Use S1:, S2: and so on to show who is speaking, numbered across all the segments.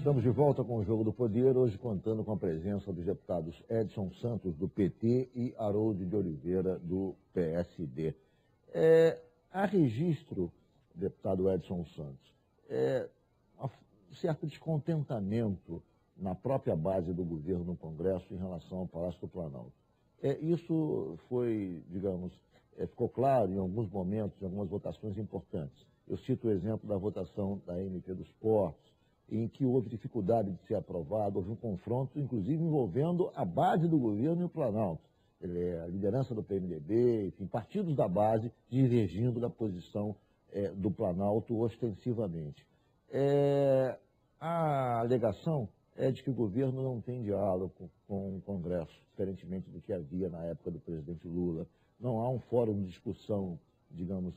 S1: Estamos de volta com o Jogo do Poder, hoje contando com a presença dos deputados Edson Santos, do PT, e Harold de Oliveira, do PSD. Há registro, deputado Edson Santos, um certo descontentamento na própria base do governo no Congresso em relação ao Palácio do Planalto. Isso foi, digamos, ficou claro em alguns momentos, em algumas votações importantes. Eu cito o exemplo da votação da MP dos Portos, em que houve dificuldade de ser aprovado, houve um confronto, inclusive, envolvendo a base do governo e o Planalto. A liderança do PMDB, enfim, partidos da base divergindo da posição do Planalto ostensivamente. A alegação é de que o governo não tem diálogo com o Congresso, diferentemente do que havia na época do presidente Lula. Não há um fórum de discussão, digamos,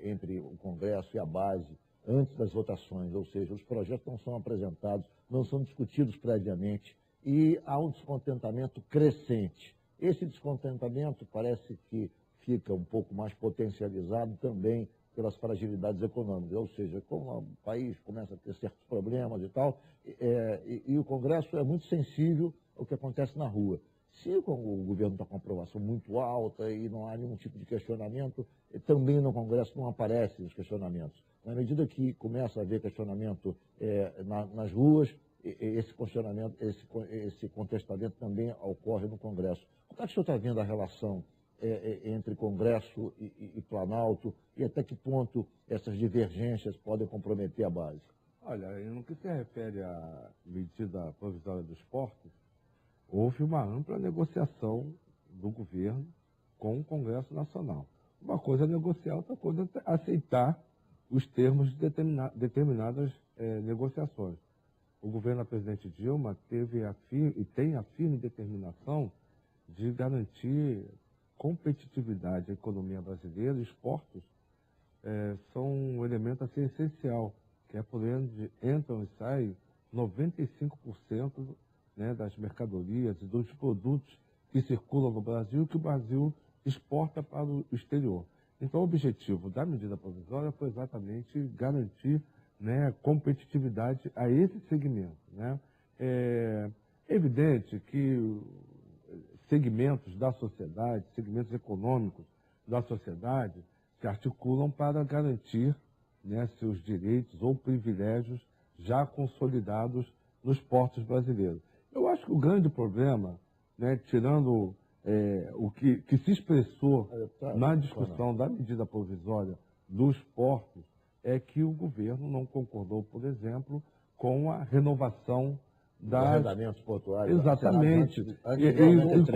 S1: entre o Congresso e a base antes das votações, ou seja, os projetos não são apresentados, não são discutidos previamente e há um descontentamento crescente. Esse descontentamento parece que fica um pouco mais potencializado também pelas fragilidades econômicas, ou seja, como o país começa a ter certos problemas e tal, e o Congresso é muito sensível ao que acontece na rua. Se o governo está com aprovação muito alta e não há nenhum tipo de questionamento, também no Congresso não aparecem os questionamentos. Na medida que começa a haver questionamento nas ruas, esse contestamento também ocorre no Congresso. Como é que o senhor está vendo a relação entre Congresso e Planalto e até que ponto essas divergências podem comprometer a base?
S2: Olha, no que se refere à medida provisória dos portos, houve uma ampla negociação do governo com o Congresso Nacional. Uma coisa é negociar, outra coisa é aceitar os termos de determinadas negociações. O governo da presidente Dilma teve e tem a firme determinação de garantir competitividade à economia brasileira. Os portos são um elemento assim, essencial, que é por onde entram e saem 95% das mercadorias e dos produtos que circulam no Brasil e que o Brasil exporta para o exterior. Então, o objetivo da medida provisória foi exatamente garantir competitividade a esse segmento. É evidente que segmentos da sociedade, segmentos econômicos da sociedade, se articulam para garantir seus direitos ou privilégios já consolidados nos portos brasileiros. Eu acho que o grande problema, tirando o que se expressou na discussão da medida provisória dos portos, é que o governo não concordou, por exemplo, com a renovação das
S1: arrendamentos portuários.
S2: Exatamente. E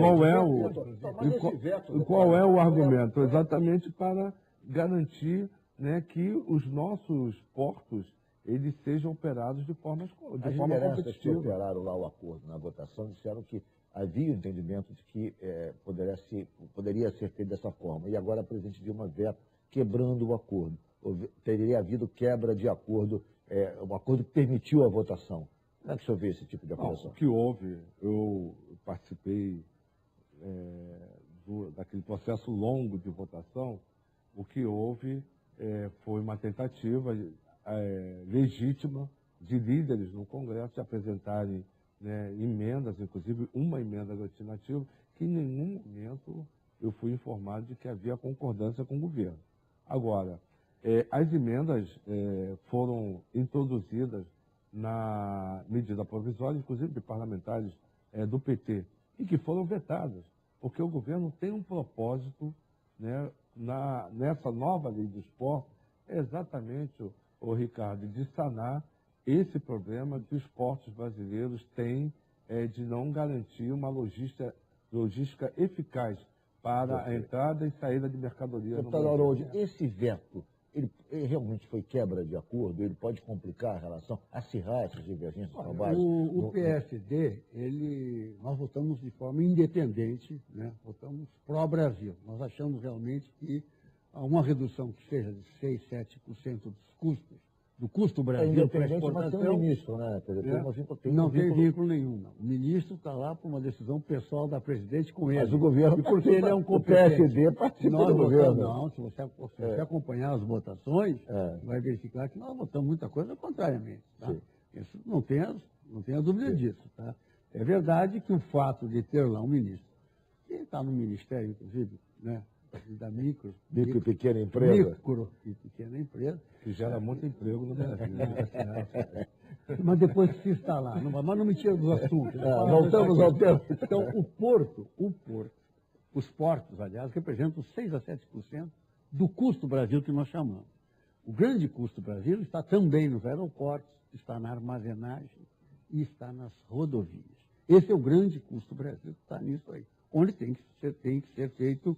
S2: qual é o argumento? Exatamente para garantir que os nossos portos eles sejam operados de forma competitiva.
S1: Que operaram lá o acordo na votação disseram que havia o entendimento de que poderia ser feito dessa forma. E agora a presidente Dilma veta quebrando o acordo. Teria havido quebra de acordo, um acordo que permitiu a votação. Como é que o senhor vê esse tipo de acusação?
S2: O que houve, eu participei daquele processo longo de votação, o que houve foi uma tentativa legítima de líderes no Congresso de apresentarem emendas, inclusive uma emenda aglutinativa, que em nenhum momento eu fui informado de que havia concordância com o governo. Agora, as emendas foram introduzidas na medida provisória, inclusive de parlamentares do PT, e que foram vetadas, porque o governo tem um propósito nessa nova lei dos portos, exatamente, Ricardo, de sanar esse problema que os portos brasileiros têm de não garantir uma logística eficaz para a entrada e saída de mercadorias no Brasil.
S1: Deputado Harold, esse veto, ele realmente foi quebra de acordo? Ele pode complicar a relação, acirrar essas divergências com a base?
S3: O PSD, nós votamos de forma independente, votamos pró-Brasil. Nós achamos realmente que uma redução que seja de 6%, 7% dos custos, do custo Brasil para a exportação...
S1: Mas tem um ministro,
S3: não tem vínculo nenhum, não. O ministro está lá por uma decisão pessoal da presidente com ele.
S1: Mas o governo...
S3: E porque ele é um competente.
S1: O PSD participa do governo.
S3: Não, se você acompanhar as votações, vai verificar que nós votamos muita coisa contrariamente. Tá? Isso Não tenha dúvida disso. Tá? É verdade que o fato de ter lá um ministro, que está no Ministério, inclusive, né, da micro
S1: e pequena empresa.
S3: Micro e pequena empresa.
S2: Que gera muito emprego no Brasil.
S3: Mas depois que se instalar, mas não me tira do assunto.
S1: Voltamos ao tema.
S3: Então, os portos, aliás, representam 6 a 7% do custo Brasil que nós chamamos. O grande custo Brasil está também nos aeroportos, está na armazenagem e está nas rodovias. Esse é o grande custo Brasil, está nisso aí, onde tem que ser feitos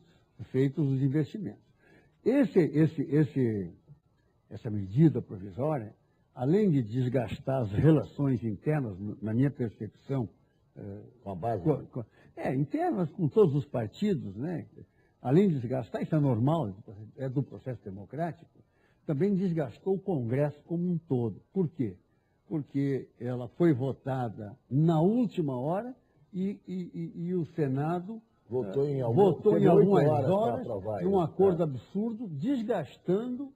S3: os investimentos. Essa medida provisória, além de desgastar as relações internas, na minha percepção,
S1: Com a base?
S3: internas com todos os partidos, né? Além de desgastar, isso é normal, é do processo democrático, também desgastou o Congresso como um todo. Por quê? Porque ela foi votada na última hora e o Senado votou em algumas horas num acordo absurdo, desgastando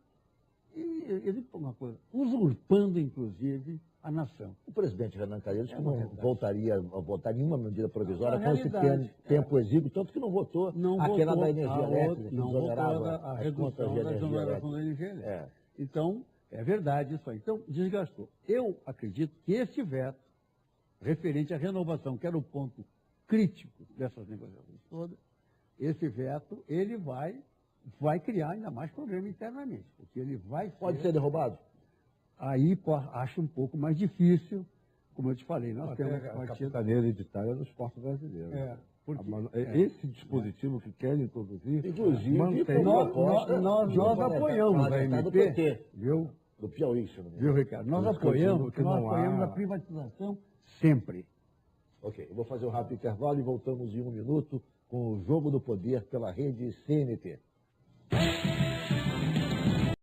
S3: e uma coisa, usurpando, inclusive, a nação.
S1: O presidente Renan Calheiros que não voltaria a votar nenhuma medida provisória com esse tempo exíguo, tanto que não votou aquela da energia elétrica, que exonerava
S3: a redução da exoneração da energia elétrica. Então, é verdade isso aí. Então, desgastou. Eu acredito que esse veto, referente à renovação, que era o ponto crítico dessas negociações todas, esse veto, ele vai criar ainda mais problema internamente, porque ele
S1: Pode ser derrubado?
S3: Aí acho um pouco mais difícil, como eu te falei, nós temos
S2: a capitania hereditária dos portos brasileiros. Esse dispositivo que querem introduzir,
S1: inclusive,
S3: nós apoiamos a MP,
S1: do PT,
S3: viu?
S1: Do Piauí, se não me
S3: Viu, Ricardo? Nós apoiamos a privatização sempre.
S1: Ok, eu vou fazer um rápido intervalo e voltamos em 1 minuto com o Jogo do Poder pela rede CNT.